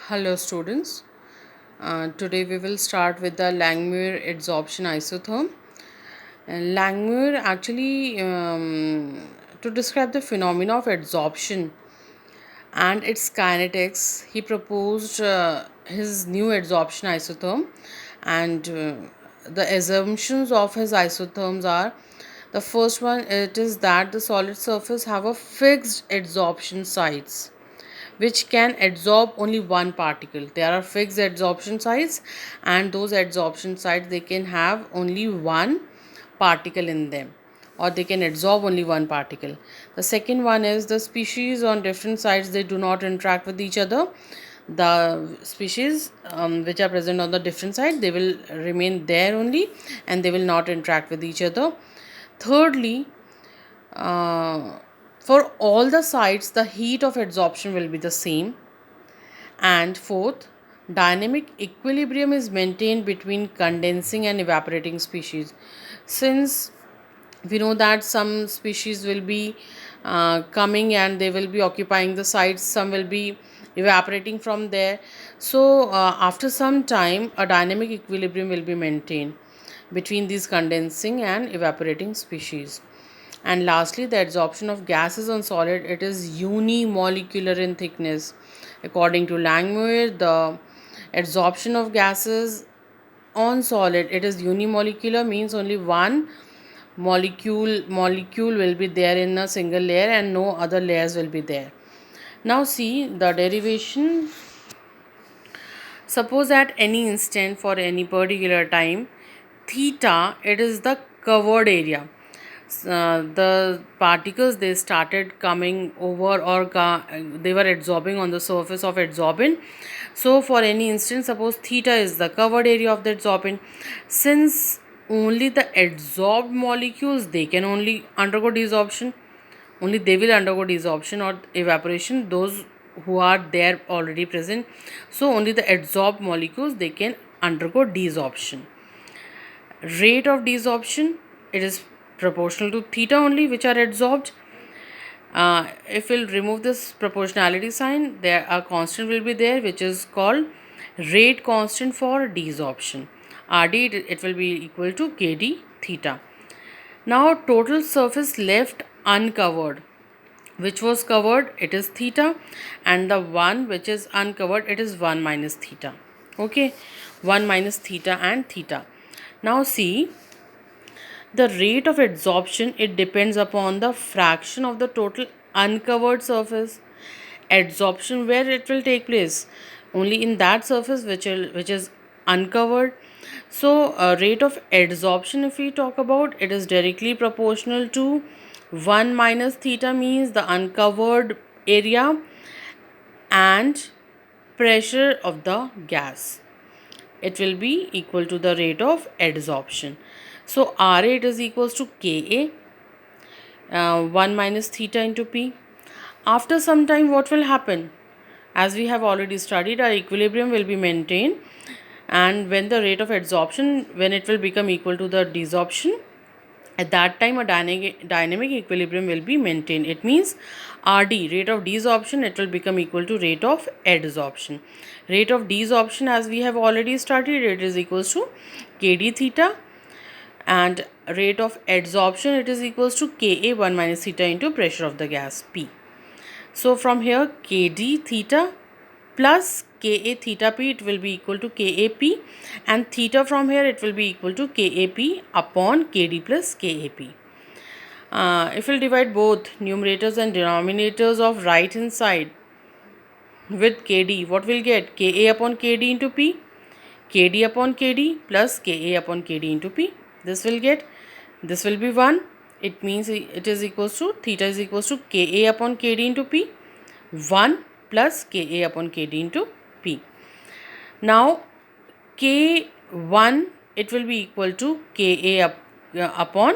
Hello students. Today we will start with the Langmuir adsorption isotherm. And Langmuir actually to describe the phenomena of adsorption and its kinetics, he proposed his new adsorption isotherm, and the assumptions of his isotherms are: the first one, it is that the solid surface have a fixed adsorption sites which can adsorb only one particle. There are fixed adsorption sites, and those adsorption sites, they can have only one particle in them, or they can adsorb only one particle. The second one is the species on different sites, they do not interact with each other. The species which are present on the different side, they will remain there only, and they will not interact with each other. Thirdly, uh, for all the sites, the heat of adsorption will be the same. And fourth, dynamic equilibrium is maintained between condensing and evaporating species. Since we know that some species will be coming and they will be occupying the sites, some will be evaporating from there. So, after some time, a dynamic equilibrium will be maintained between these condensing and evaporating species. And lastly, the adsorption of gases on solid, it is unimolecular in thickness. According to Langmuir, the adsorption of gases on solid, it is unimolecular, means only one molecule will be there in a single layer and no other layers will be there. Now see the derivation. Suppose at any instant for any particular time, theta, it is the covered area. The particles, they started coming over, or they were adsorbing on the surface of adsorbent. So for any instant, suppose theta is the covered area of the adsorbent. Since only the adsorbed molecules, they can only undergo desorption, only they will undergo desorption or evaporation, those who are there already present. So only the adsorbed molecules, they can undergo desorption. Rate of desorption, it is proportional to theta only, which are adsorbed. If we'll remove this proportionality sign, there a constant will be there, which is called rate constant for desorption. Rd, it will be equal to Kd theta. Now total surface left uncovered, which was covered, it is theta, and the one which is uncovered, it is 1 minus theta. Okay, 1 minus theta and theta. Now see, the rate of adsorption, it depends upon the fraction of the total uncovered surface. Adsorption, where it will take place, only in that surface which is uncovered. So rate of adsorption, if we talk about, it is directly proportional to 1 minus theta, means the uncovered area and pressure of the gas. It will be equal to the rate of adsorption. So Ra, it is equals to Ka, 1 minus theta into P. After some time, what will happen? As we have already studied, our equilibrium will be maintained, and when the rate of adsorption, when it will become equal to the desorption, at that time a dynamic equilibrium will be maintained. It means Rd, rate of desorption, it will become equal to rate of adsorption. Rate of desorption, as we have already studied, it is equals to Kd theta, and rate of adsorption, it is equals to Ka 1 minus theta into pressure of the gas P. So from here, Kd theta plus Ka theta P, it will be equal to Kap, and theta from here, it will be equal to Kap upon Kd plus Kap. If we'll divide both numerators and denominators of right hand side with Kd, what we'll get? Ka upon Kd into P, Kd upon Kd plus Ka upon Kd into P. This will get, this will be 1. It means it is equals to, theta is equals to Ka upon Kd into P, 1 plus Ka upon Kd into P. Now K1, it will be equal to Ka upon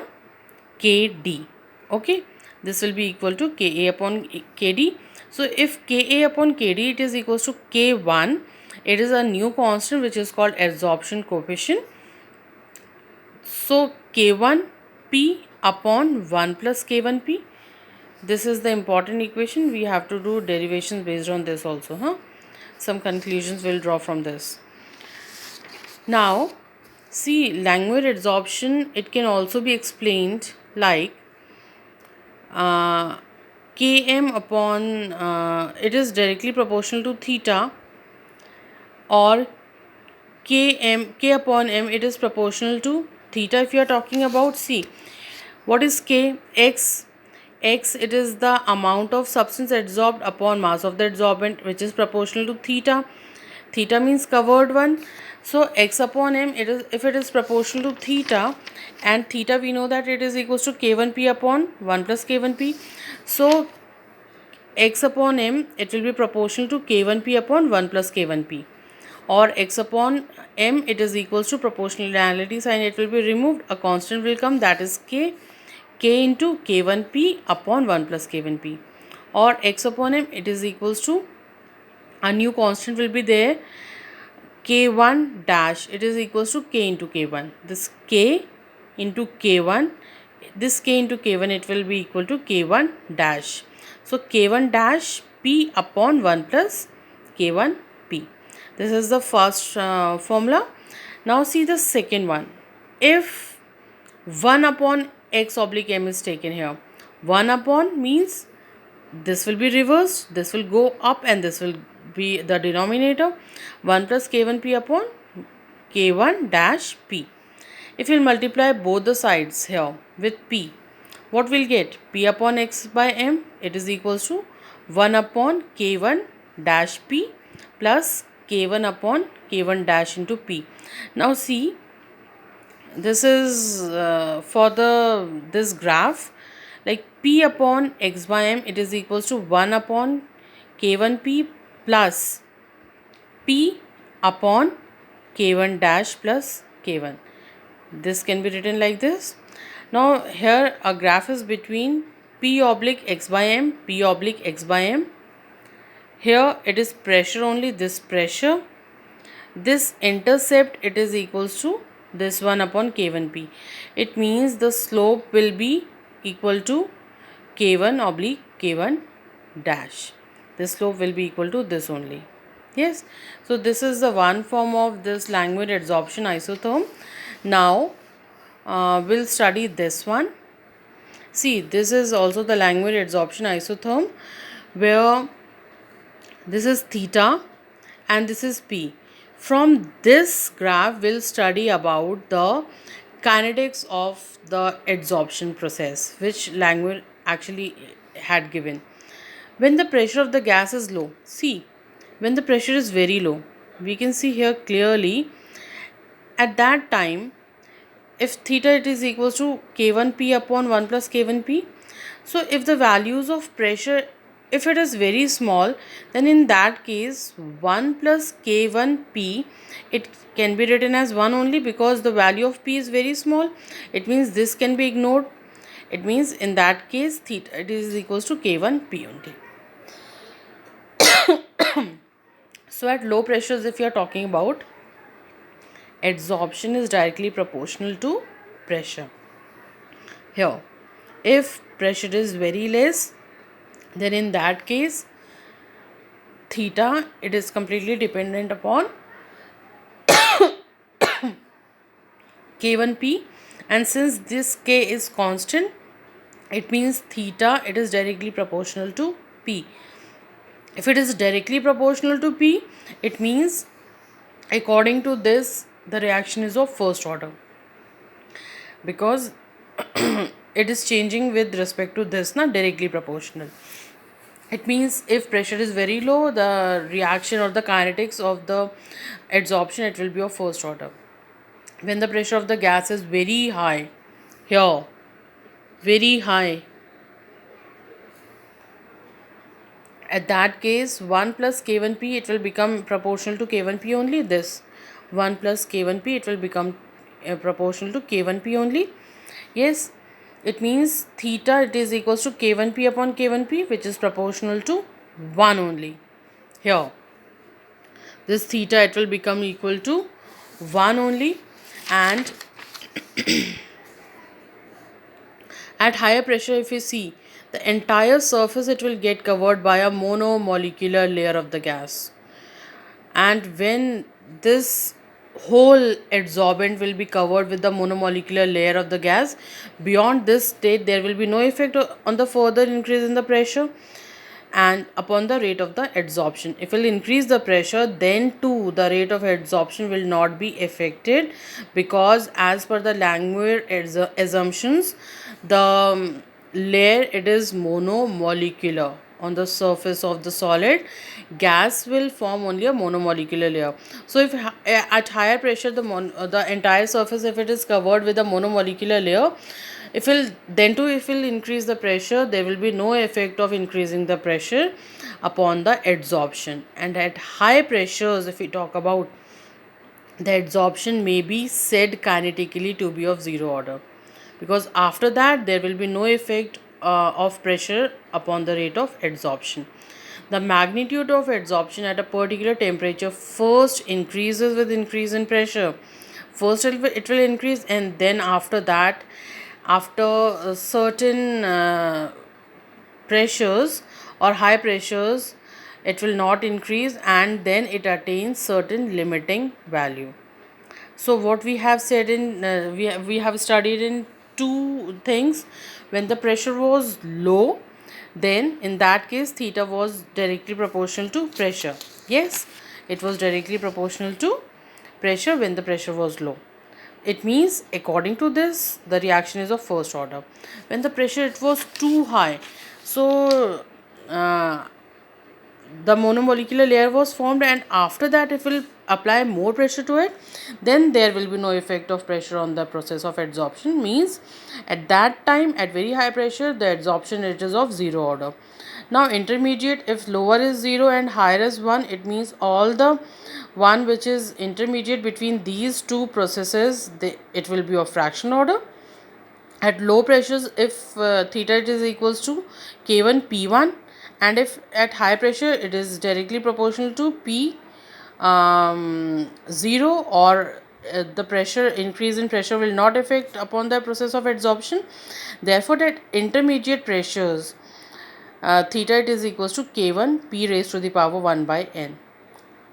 Kd. Okay, this will be equal to Ka upon Kd. So if Ka upon Kd, it is equals to K1, it is a new constant which is called adsorption coefficient. So K1P upon 1 plus K1P. This is the important equation. We have to do derivations based on this also. some conclusions will draw from this. Now, see, languid adsorption, it can also be explained like uh, km upon it is directly proportional to theta, or k upon m, it is proportional to theta. If you are talking about, see, what is k? X, it is the amount of substance adsorbed upon mass of the adsorbent, which is proportional to theta. Theta means covered one. So x upon m, it is, if it is proportional to theta, and theta we know that it is equals to k1p upon 1 plus k1p. So x upon m, it will be proportional to k1p upon 1 plus k1p, or x upon m, it is equals to proportionality sign, it will be removed, a constant will come, that is k into k1p upon 1 plus k1p, or x upon m, it is equals to, a new constant will be there, k1 dash, it is equals to k into k1, this k into k1, this k into k1, it will be equal to k1 dash. So k1 dash p upon 1 plus k1 p. This is the first formula. Now see the second one. If 1 upon x oblique m is taken here, 1 upon means this will be reversed, this will go up, and this will be the denominator, 1 plus k1p upon k1 dash p. If you multiply both the sides here with p, what we'll get? P upon x by m, it is equals to 1 upon k1 dash p plus k1 upon k1 dash into p. Now see, this is for this graph, like p upon x by m, it is equals to 1 upon k1p plus p upon k1 dash plus k1. This can be written like this. Now here a graph is between p oblique x by m, p oblique x by m. Here it is pressure only, this pressure, this intercept, it is equals to this 1 upon k1p. It means the slope will be equal to k1 oblique k1 dash. This slope will be equal to this only. Yes, so this is the one form of this languid adsorption isotherm. Now we'll study this one. See, this is also the languid adsorption isotherm, where this is theta and this is p. From this graph, we'll study about the kinetics of the adsorption process, which languid actually had given. When the pressure of the gas is low, see, when the pressure is very low, we can see here clearly, at that time, if theta it is equals to k1p upon 1 plus k1p. So if the values of pressure, if it is very small, then in that case 1 plus k1p, it can be written as 1 only, because the value of p is very small. It means this can be ignored. It means in that case theta it is equals to k1p only. So at low pressures, if you are talking about, adsorption is directly proportional to pressure. Here, if pressure is very less, then in that case theta, it is completely dependent upon k1p, and since this k is constant, it means theta, it is directly proportional to p. If it is directly proportional to p, it means according to this the reaction is of first order, because it is changing with respect to this, not directly proportional. It means if pressure is very low, the reaction or the kinetics of the adsorption, it will be of first order. When the pressure of the gas is very high, here, very high, at that case 1 plus k1p, it will become proportional to k1p only. This 1 plus k1p, it will become proportional to k1p only. Yes, it means theta, it is equals to k1p upon k1p, which is proportional to 1 only. Here, this theta, it will become equal to 1 only, and at higher pressure, if you see, the entire surface, it will get covered by a monomolecular layer of the gas. and when this whole adsorbent will be covered with the monomolecular layer of the gas, beyond this state there will be no effect on the further increase in the pressure and upon the rate of the adsorption. If we'll increase the pressure, then too the rate of adsorption will not be affected, because as per the Langmuir assumptions, the layer, it is monomolecular. On the surface of the solid, gas will form only a monomolecular layer. So if at higher pressure the entire surface, if it is covered with a monomolecular layer, if we'll then too if we'll increase the pressure, there will be no effect of increasing the pressure upon the adsorption. And at high pressures, if we talk about, the adsorption may be said kinetically to be of zero order, because after that there will be no effect of pressure upon the rate of adsorption. The magnitude of adsorption at a particular temperature first increases with increase in pressure. First it will increase, and then after that, after certain pressures or high pressures, it will not increase, and then it attains certain limiting value. So what we have said in we have studied in two things. When the pressure was low, then in that case theta was directly proportional to pressure. Yes, it was directly proportional to pressure when the pressure was low. It means according to this, the reaction is of first order. When the pressure it was too high, so uh, the monomolecular layer was formed, and after that if we'll apply more pressure to it, then there will be no effect of pressure on the process of adsorption. Means at that time, at very high pressure, the adsorption rate is of zero order. Now intermediate, if lower is 0 and higher is 1, it means all the one which is intermediate between these two processes, it will be of fraction order. At low pressures, if theta is equals to k1 p1, and if at high pressure it is directly proportional to p 0, or the pressure increase in pressure will not affect upon the process of adsorption. Therefore at intermediate pressures, theta is equals to k1 p raised to the power 1 by n.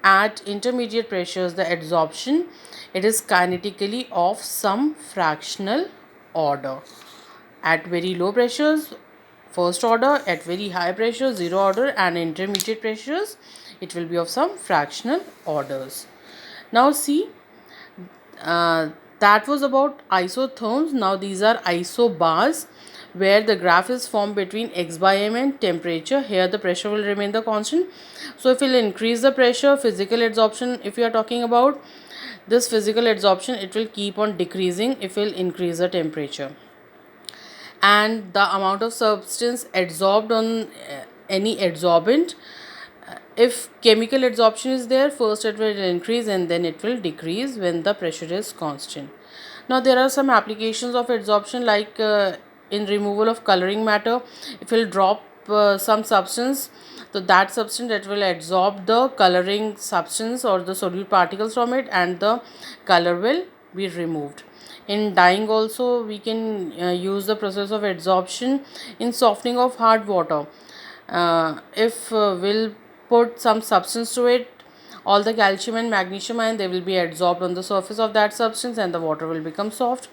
At intermediate pressures, the adsorption, it is kinetically of some fractional order. At very low pressures, first order; at very high pressure, zero order; and intermediate pressures, it will be of some fractional orders. Now see, that was about isotherms. Now these are isobars, where the graph is formed between x by m and temperature. Here the pressure will remain the constant. So if we'll increase the pressure, physical adsorption, if we are talking about this physical adsorption, it will keep on decreasing if we'll increase the temperature. And the amount of substance adsorbed on any adsorbent, if chemical adsorption is there, first it will increase and then it will decrease when the pressure is constant. Now there are some applications of adsorption, like in removal of coloring matter. If we'll drop some substance, so that substance, that will adsorb the coloring substance or the solute particles from it, and the color will be removed. In dyeing also, we can use the process of adsorption in softening of hard water. If we'll put some substance to it, all the calcium and magnesium ion, they will be adsorbed on the surface of that substance and the water will become soft.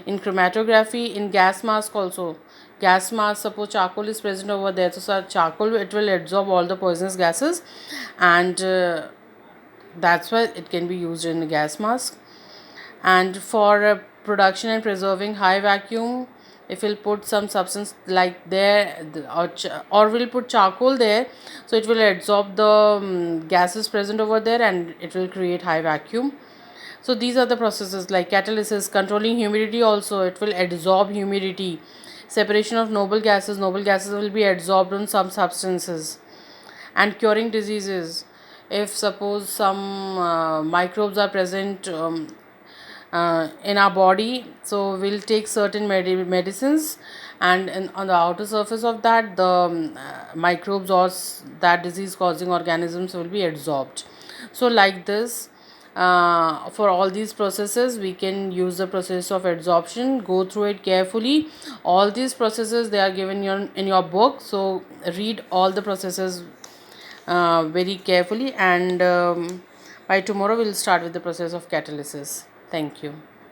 In chromatography, in gas mask also, gas mask, suppose charcoal is present over there, so charcoal, it will adsorb all the poisonous gases, and that's why it can be used in a gas mask. And for production and preserving high vacuum, if we'll put some substance like there, or we'll put charcoal there, so it will absorb the gases present over there and it will create high vacuum. So these are the processes, like catalysis, controlling humidity also, it will adsorb humidity. Separation of noble gases will be adsorbed on some substances. And curing diseases, if suppose some microbes are present in our body, so we'll take certain medicines, and on the outer surface of that, the microbes or that disease causing organisms will be adsorbed. So like this, for all these processes we can use the process of adsorption. Go through it carefully. All these processes, they are given in your book, so read all the processes very carefully. And By tomorrow, we'll start with the process of catalysis. Thank you.